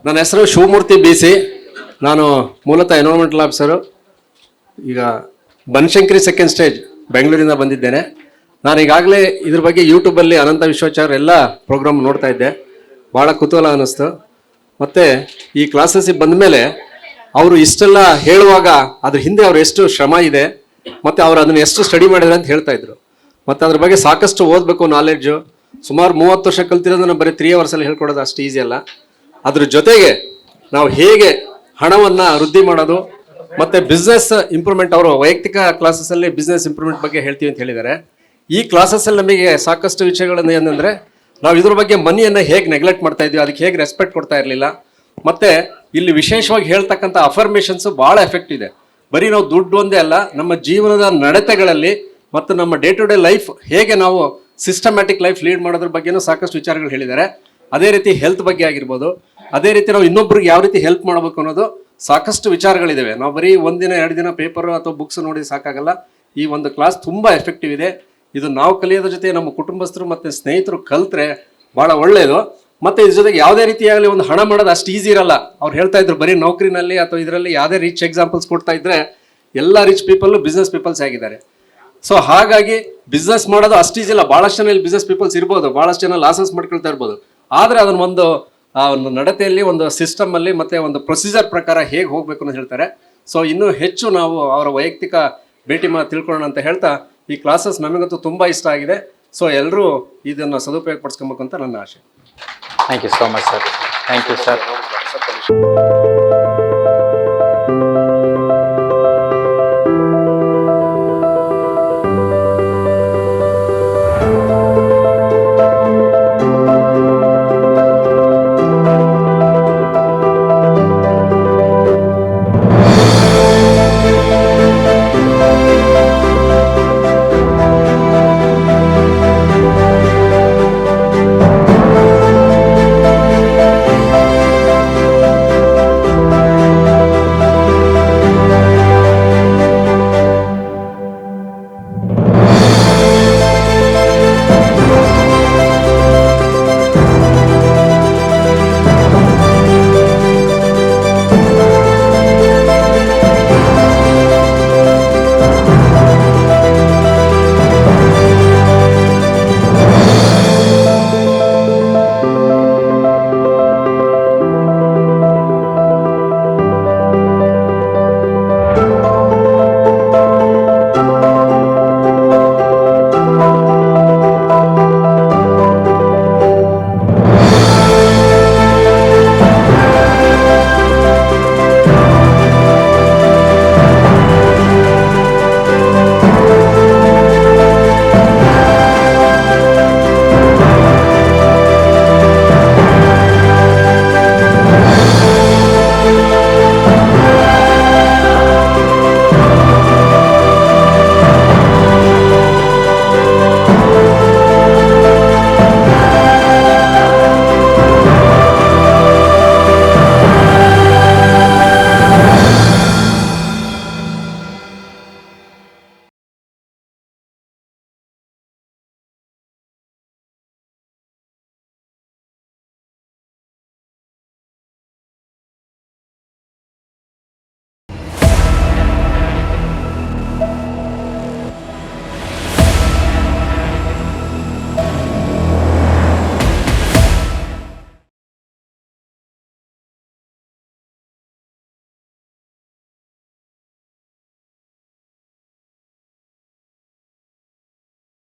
ನನ್ನ ಹೆಸರು ಶಿವಮೂರ್ತಿ BC. ನಾನು ಮೂಲತಃ ಎನ್ವೈರನ್ಮೆಂಟಲ್ ಆಫೀಸರು. ಈಗ ಬನಶಂಕರಿ ಸೆಕೆಂಡ್ ಸ್ಟೇಜ್ ಬೆಂಗಳೂರಿಂದ ಬಂದಿದ್ದೇನೆ. ನಾನು ಈಗಾಗಲೇ ಇದ್ರ ಬಗ್ಗೆ ಯೂಟ್ಯೂಬಲ್ಲಿ ಅನಂತ ವಿಶ್ವಾಚಾರ್ಯ ಎಲ್ಲ ಪ್ರೋಗ್ರಾಮ್ ನೋಡ್ತಾ ಇದ್ದೆ. ಭಾಳ ಕುತೂಹಲ ಅನ್ನಿಸ್ತು. ಮತ್ತು ಈ ಕ್ಲಾಸಸ್ಸಿಗೆ ಬಂದ ಮೇಲೆ ಅವರು ಇಷ್ಟೆಲ್ಲ ಹೇಳುವಾಗ ಅದ್ರ ಹಿಂದೆ ಅವ್ರು ಎಷ್ಟು ಶ್ರಮ ಇದೆ ಮತ್ತು ಅವ್ರು ಅದನ್ನು ಎಷ್ಟು ಸ್ಟಡಿ ಮಾಡಿದ್ರೆ ಅಂತ ಹೇಳ್ತಾ ಇದ್ರು. ಮತ್ತು ಅದ್ರ ಬಗ್ಗೆ ಸಾಕಷ್ಟು ಓದಬೇಕು ನಾಲೆಡ್ಜು. ಸುಮಾರು 30 ವರ್ಷ ಕಲ್ತಿರೋದನ್ನು ಬರೀ 3 ಅವರ್ಸಲ್ಲಿ ಹೇಳ್ಕೊಡೋದು ಅಷ್ಟು ಈಸಿ ಅಲ್ಲ. ಅದ್ರ ಜೊತೆಗೆ ನಾವು ಹೇಗೆ ಹಣವನ್ನು ವೃದ್ಧಿ ಮಾಡೋದು ಮತ್ತು ಬಿಸ್ನೆಸ್ ಇಂಪ್ರೂವ್ಮೆಂಟ್, ಅವರು ವೈಯಕ್ತಿಕ ಕ್ಲಾಸಸ್ಸಲ್ಲಿ ಬಿಸ್ನೆಸ್ ಇಂಪ್ರೂವ್ಮೆಂಟ್ ಬಗ್ಗೆ ಹೇಳ್ತೀವಿ ಅಂತ ಹೇಳಿದ್ದಾರೆ. ಈ ಕ್ಲಾಸಸ್ಸಲ್ಲಿ ನಮಗೆ ಸಾಕಷ್ಟು ವಿಷಯಗಳನ್ನು ಏನಂದರೆ, ನಾವು ಇದ್ರ ಬಗ್ಗೆ ಮನಿಯನ್ನು ಹೇಗೆ ನೆಗ್ಲೆಕ್ಟ್ ಮಾಡ್ತಾ ಇದ್ವಿ, ಅದಕ್ಕೆ ಹೇಗೆ ರೆಸ್ಪೆಕ್ಟ್ ಕೊಡ್ತಾ ಇರಲಿಲ್ಲ. ಮತ್ತು ಇಲ್ಲಿ ವಿಶೇಷವಾಗಿ ಹೇಳ್ತಕ್ಕಂಥ ಅಫರ್ಮೇಷನ್ಸು ಭಾಳ ಎಫೆಕ್ಟ್ ಇದೆ. ಬರೀ ನಾವು ದುಡ್ಡು ಒಂದೇ ಅಲ್ಲ, ನಮ್ಮ ಜೀವನದ ನಡತೆಗಳಲ್ಲಿ ಮತ್ತು ನಮ್ಮ ಡೇ ಟು ಡೇ ಲೈಫ್ ಹೇಗೆ ನಾವು ಸಿಸ್ಟಮ್ಯಾಟಿಕ್ ಲೈಫ್ ಲೀಡ್ ಮಾಡೋದ್ರ ಬಗ್ಗೆನೂ ಸಾಕಷ್ಟು ವಿಚಾರಗಳು ಹೇಳಿದ್ದಾರೆ. ಅದೇ ರೀತಿ ಹೆಲ್ತ್ ಬಗ್ಗೆ ಆಗಿರ್ಬೋದು, ಅದೇ ರೀತಿ ನಾವು ಇನ್ನೊಬ್ರಿಗೆ ಯಾವ ರೀತಿ ಹೆಲ್ಪ್ ಮಾಡಬೇಕು ಅನ್ನೋದು ಸಾಕಷ್ಟು ವಿಚಾರಗಳಿದ್ದಾವೆ. ನಾವು ಬರೀ 1 ದಿನ 2 ದಿನ ಪೇಪರು ಅಥವಾ ಬುಕ್ಸ್ ನೋಡಿ ಸಾಕಾಗಲ್ಲ. ಈ ಒಂದು ಕ್ಲಾಸ್ ತುಂಬ ಎಫೆಕ್ಟಿವ್ ಇದೆ. ಇದು ನಾವು ಕಲಿಯೋದ್ರ ಜೊತೆ ನಮ್ಮ ಕುಟುಂಬಸ್ಥರು ಮತ್ತು ಸ್ನೇಹಿತರು ಕಲ್ತ್ರೆ ಭಾಳ ಒಳ್ಳೆಯದು. ಮತ್ತು ಇದ್ರ ಜೊತೆಗೆ ಯಾವುದೇ ರೀತಿಯಾಗಲಿ ಒಂದು ಹಣ ಮಾಡೋದು ಅಷ್ಟು ಈಸಿ ಇರಲ್ಲ. ಅವ್ರು ಹೇಳ್ತಾ ಇದ್ರು ಬರೀ ನೌಕರಿನಲ್ಲಿ ಅಥವಾ ಇದರಲ್ಲಿ ಯಾವುದೇ ರಿಚ್ ಎಕ್ಸಾಂಪಲ್ಸ್ ಕೊಡ್ತಾ ಇದ್ರೆ ಎಲ್ಲ ರಿಚ್ ಪೀಪಲ್ಲು ಬಿಸ್ನೆಸ್ ಪೀಪಲ್ಸ್ ಆಗಿದ್ದಾರೆ. ಸೊ ಹಾಗಾಗಿ ಬಿಸ್ನೆಸ್ ಮಾಡೋದು ಅಷ್ಟು ಈಸಿ ಇಲ್ಲ. ಭಾಳಷ್ಟು ಜನ ಇಲ್ಲಿ ಬಿಸ್ನೆಸ್ ಪೀಪಲ್ಸ್ ಇರ್ಬೋದು, ಭಾಳಷ್ಟು ಜನ ಲಾಸಸ್ ಮಾಡ್ಕೊಳ್ತಾ ಇರ್ಬೋದು. ಆದರೆ ಅದನ್ನ ಒಂದು ನಡತೆಯಲ್ಲಿ, ಒಂದು ಸಿಸ್ಟಮಲ್ಲಿ ಮತ್ತು ಒಂದು ಪ್ರೊಸೀಜರ್ ಪ್ರಕಾರ ಹೇಗೆ ಹೋಗಬೇಕು ಅಂತ ಹೇಳ್ತಾರೆ. ಸೊ ಇನ್ನೂ ಹೆಚ್ಚು ನಾವು ಅವರ ವೈಯಕ್ತಿಕ ಭೇಟಿ ತಿಳ್ಕೊಳ್ಳೋಣ ಅಂತ ಹೇಳ್ತಾ, ಈ ಕ್ಲಾಸಸ್ ನಮಗಂತೂ ತುಂಬ ಇಷ್ಟ ಆಗಿದೆ. ಸೊ ಎಲ್ಲರೂ ಇದನ್ನು ಸದುಪಯೋಗ ಪಡಿಸ್ಕೊಬೇಕು ಅಂತ ನನ್ನ ಆಶೆ. Thank you so much sir. Thank you sir.